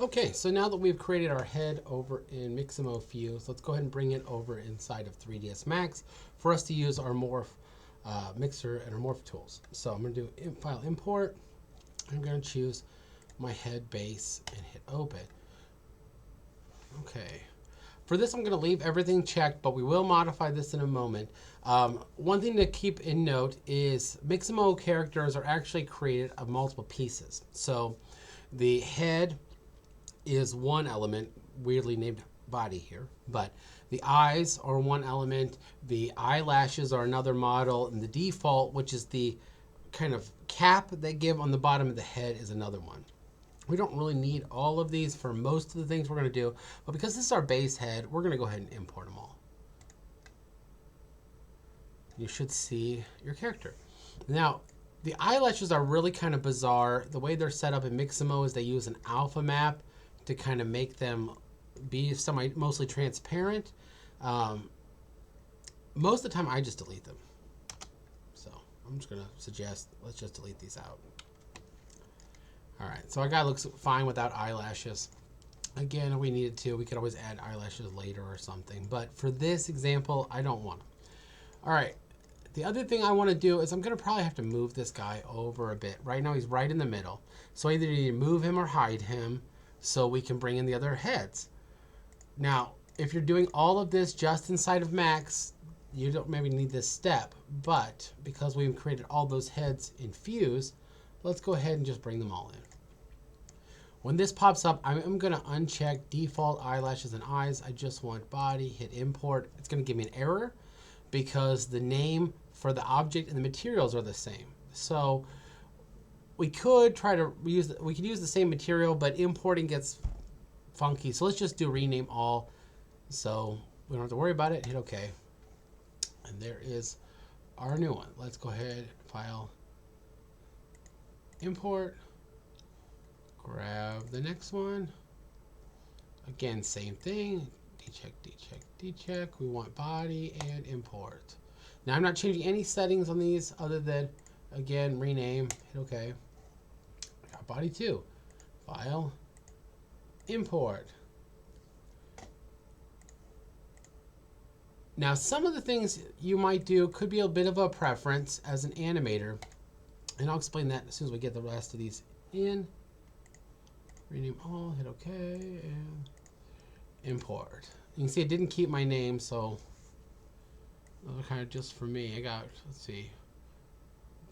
Okay, so now that we've created our head over in Mixamo Fuse, let's go ahead and bring it over inside of 3ds Max for us to use our morph mixer and our morph tools. So I'm going to do file import. I'm going to choose my head base and hit open. Okay. For this, I'm going to leave everything checked, but we will modify this in a moment. One thing to keep in note is Mixamo characters are actually created of multiple pieces. So the head is one element, weirdly named body here, but the eyes are one element, the eyelashes are another model, and the default, which is the kind of cap they give on the bottom of the head, is another one. We don't really need all of these for most of the things we're going to do, but because this is our base head, we're going to go ahead and import them all. You should see your character. Now, the eyelashes are really kind of bizarre. The way they're set up in Mixamo is they use an alpha map to kind of make them be mostly transparent. Most of the time I just delete them. So I'm just gonna suggest, let's just delete these out. All right, so our guy looks fine without eyelashes. Again, if we needed to, we could always add eyelashes later or something, but for this example, I don't want them. All right, the other thing I want to do is I'm gonna probably have to move this guy over a bit. Right now he's right in the middle. So I either need to move him or hide him so we can bring in the other heads. Now, if you're doing all of this just inside of Max, you don't maybe need this step, but because we've created all those heads in Fuse, let's go ahead and just bring them all in. When this pops up, I'm gonna uncheck default eyelashes and eyes. I just want body, hit import. It's gonna give me an error because the name for the object and the materials are the same. So we could try to use the same material, but importing gets funky. So let's just do rename all. So we don't have to worry about it. Hit OK. And there is our new one. Let's go ahead, file, import, grab the next one. Again, same thing. Decheck, decheck, decheck. We want body and import. Now I'm not changing any settings on these other than, again, rename, hit OK. I got body too. File, import. Now some of the things you might do could be a bit of a preference as an animator, and I'll explain that as soon as we get the rest of these in. Rename all, hit OK, and import. You can see it didn't keep my name, so those are kind of just for me. I got, let's see,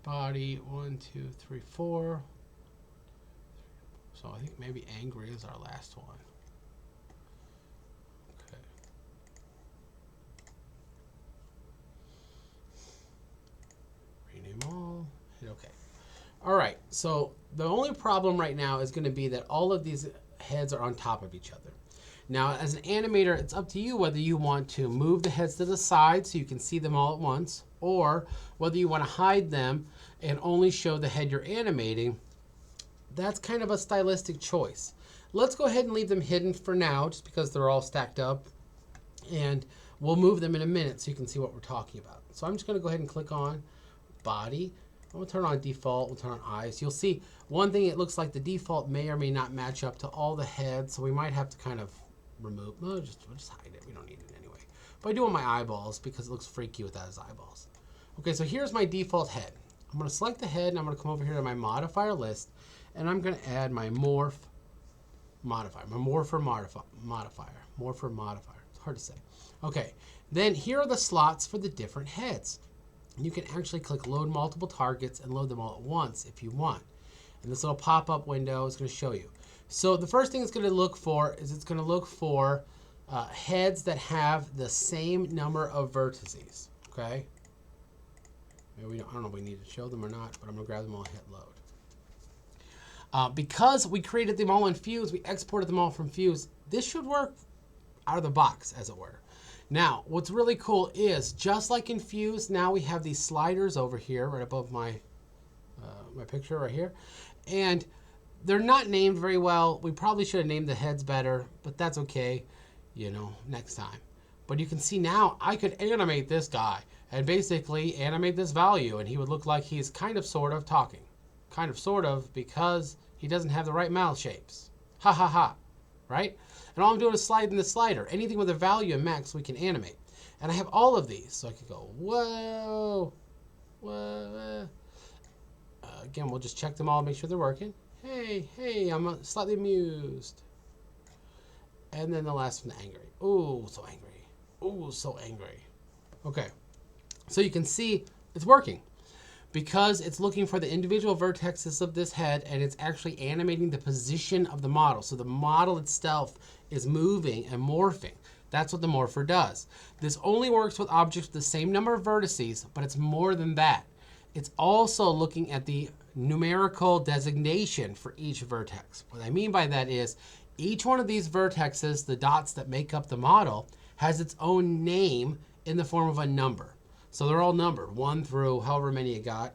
body 1, 2, 3, 4. So I think maybe angry is our last one. Okay. Rename all, hit OK. All right, so the only problem right now is going to be that all of these heads are on top of each other. Now, as an animator, it's up to you whether you want to move the heads to the side so you can see them all at once, or whether you want to hide them and only show the head you're animating. That's kind of a stylistic choice. Let's go ahead and leave them hidden for now, just because they're all stacked up, and we'll move them in a minute so you can see what we're talking about. So I'm just going to go ahead and click on body. We'll turn on default, we'll turn on eyes. You'll see one thing, it looks like the default may or may not match up to all the heads, so we might have to kind of remove, no, we'll just hide it. We don't need it anyway. But I do want my eyeballs because it looks freaky without his eyeballs. Okay, so here's my default head. I'm going to select the head and I'm going to come over here to my modifier list and I'm going to add my morph modifier, my Morpher Modifier. Morpher Modifier. It's hard to say. Okay, then here are the slots for the different heads. You can actually click load multiple targets and load them all at once if you want. And this little pop-up window is going to show you. So the first thing it's going to look for is it's going to look for heads that have the same number of vertices. Okay. Maybe I don't know if we need to show them or not, but I'm going to grab them all and hit load. Because we created them all in Fuse, we exported them all from Fuse, this should work out of the box, as it were. Now, what's really cool is, just like in Fuse, now we have these sliders over here, right above my my picture right here. And they're not named very well. We probably should have named the heads better, but that's okay, you know, next time. But you can see now I could animate this guy and basically animate this value, and he would look like he's kind of sort of talking. Kind of sort of, because he doesn't have the right mouth shapes. Ha ha ha, right? And all I'm doing is sliding the slider. Anything with a value in max we can animate. And I have all of these, so I could go, whoa, whoa. Again, we'll just check them all, make sure they're working. Hey, I'm slightly amused. And then the last one, the angry. Ooh, so angry. Ooh, so angry. Okay, so you can see it's working because it's looking for the individual vertexes of this head and it's actually animating the position of the model. So the model itself is moving and morphing. That's what the morpher does. This only works with objects with the same number of vertices, but it's more than that. It's also looking at the numerical designation for each vertex. What I mean by that is each one of these vertexes, the dots that make up the model, has its own name in the form of a number. So they're all numbered, 1 through however many you got,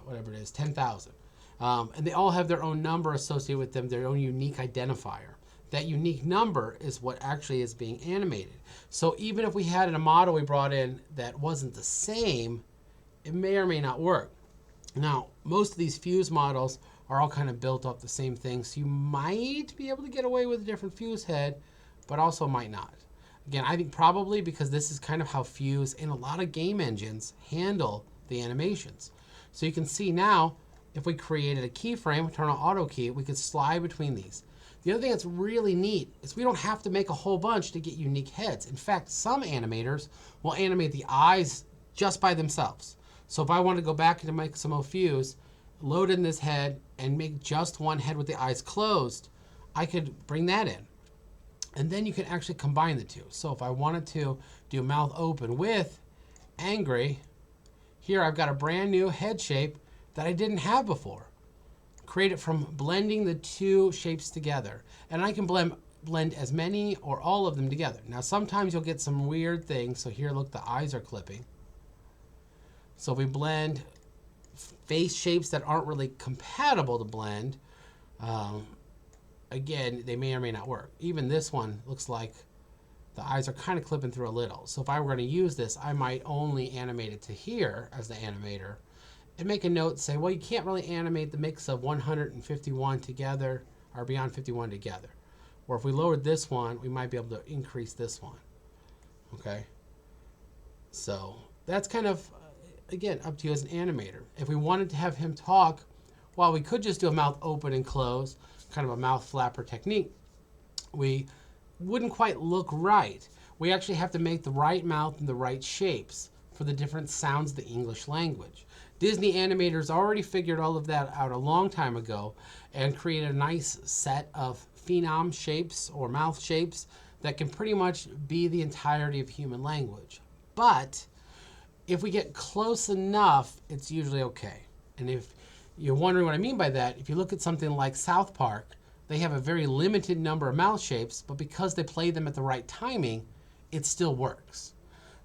whatever it is, 10,000. And they all have their own number associated with them, their own unique identifier. That unique number is what actually is being animated. So even if we had a model we brought in that wasn't the same, it may or may not work. Now, most of these fuse models are all kind of built off the same thing, so you might be able to get away with a different fuse head, but also might not. Again, I think probably because this is kind of how fuse and a lot of game engines handle the animations. So you can see now, if we created a keyframe, turn on auto key, we could slide between these. The other thing that's really neat is we don't have to make a whole bunch to get unique heads. In fact, some animators will animate the eyes just by themselves. So if I want to go back into Mixamo Fuse, load in this head, and make just one head with the eyes closed, I could bring that in. And then you can actually combine the two. So if I wanted to do mouth open with angry, here I've got a brand new head shape that I didn't have before. Create it from blending the two shapes together. And I can blend as many or all of them together. Now sometimes you'll get some weird things. So here, look, the eyes are clipping. So we blend face shapes that aren't really compatible to blend. Again, they may or may not work. Even this one looks like the eyes are kind of clipping through a little. So if I were going to use this, I might only animate it to here as the animator and make a note say, well, you can't really animate the mix of 151 together or beyond 51 together. Or if we lowered this one, we might be able to increase this one. Okay. So that's kind of, again, up to you as an animator. If we wanted to have him talk, well, we could just do a mouth open and close, kind of a mouth flapper technique. We wouldn't quite look right. We actually have to make the right mouth and the right shapes for the different sounds of the English language. Disney animators already figured all of that out a long time ago and created a nice set of phenom shapes or mouth shapes that can pretty much be the entirety of human language. But if we get close enough, it's usually okay. And if you're wondering what I mean by that, if you look at something like South Park, they have a very limited number of mouth shapes, but because they play them at the right timing, it still works.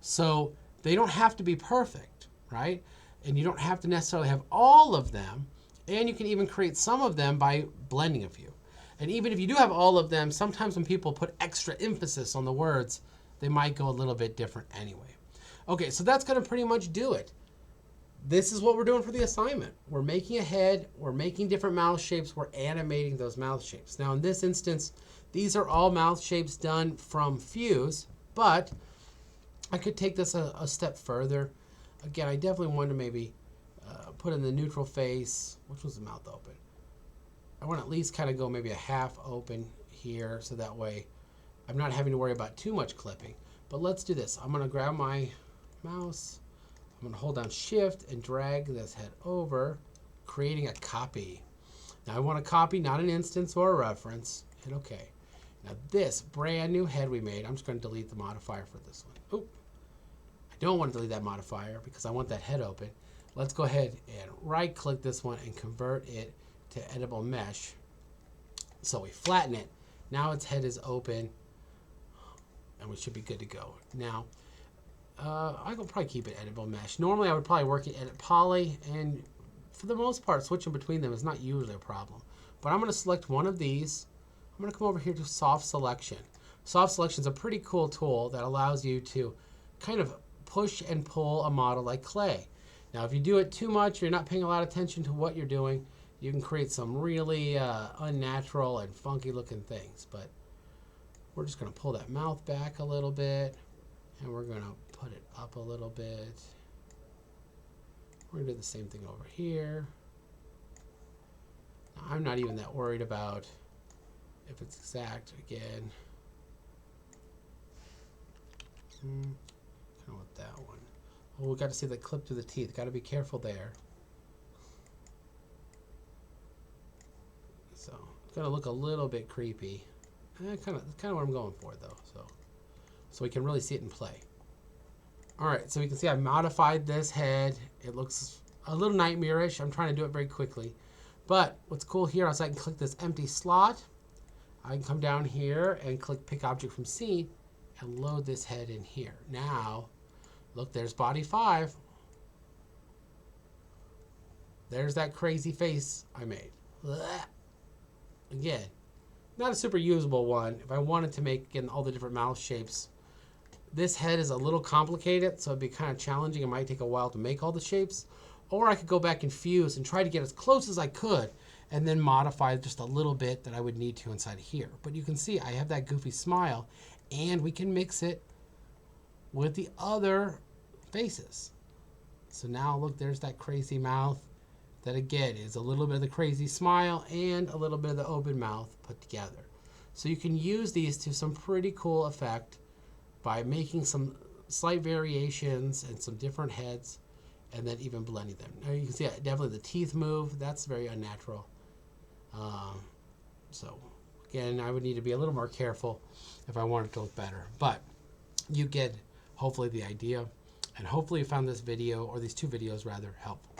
So they don't have to be perfect, right? And you don't have to necessarily have all of them, and you can even create some of them by blending a few. And even if you do have all of them, sometimes when people put extra emphasis on the words, they might go a little bit different anyway. Okay, so that's going to pretty much do it. This is what we're doing for the assignment. We're making a head, we're making different mouth shapes, we're animating those mouth shapes. Now in this instance, these are all mouth shapes done from Fuse, but I could take this a step further. Again, I definitely want to maybe put in the neutral face. Which was the mouth open? I want to at least kind of go maybe a half open here, so that way I'm not having to worry about too much clipping. But let's do this. I'm going to grab my mouse. I'm going to hold down Shift and drag this head over, creating a copy. Now I want a copy, not an instance or a reference. Hit OK. Now this brand new head we made, I'm just going to delete the modifier for this one. Oop. I don't want to delete that modifier because I want that head open. Let's go ahead and right click this one and convert it to editable mesh. So we flatten it. Now its head is open and we should be good to go. Now I will probably keep it editable mesh. Normally I would probably work in edit poly, and for the most part switching between them is not usually a problem. But I'm going to select one of these. I'm going to come over here to soft selection. Soft selection is a pretty cool tool that allows you to kind of push and pull a model like clay. Now if you do it too much, you're not paying a lot of attention to what you're doing, you can create some really unnatural and funky looking things. But we're just going to pull that mouth back a little bit, and we're going to put it up a little bit. We're going to do the same thing over here. Now, I'm not even that worried about if it's exact again. Kind of want that one. Oh, we got to see the clip through the teeth. Got to be careful there. So it's going to look a little bit creepy. Kind of what I'm going for though. So we can really see it in play. All right, so you can see I've modified this head. It looks a little nightmarish. I'm trying to do it very quickly. But what's cool here is I can click this empty slot. I can come down here and click Pick Object from Scene and load this head in here. Now, look, there's body 5. There's that crazy face I made. Blech. Again, not a super usable one. If I wanted to make, again, all the different mouth shapes, this head is a little complicated, so it'd be kind of challenging. It might take a while to make all the shapes. Or I could go back and fuse and try to get as close as I could and then modify just a little bit that I would need to inside here. But you can see I have that goofy smile, and we can mix it with the other faces. So now look, there's that crazy mouth that again is a little bit of the crazy smile and a little bit of the open mouth put together. So you can use these to some pretty cool effect by making some slight variations and some different heads, and then even blending them. Now you can see definitely the teeth move. That's very unnatural. So again, I would need to be a little more careful if I wanted to look better. But you get hopefully the idea, and hopefully you found this video, or these two videos rather, helpful.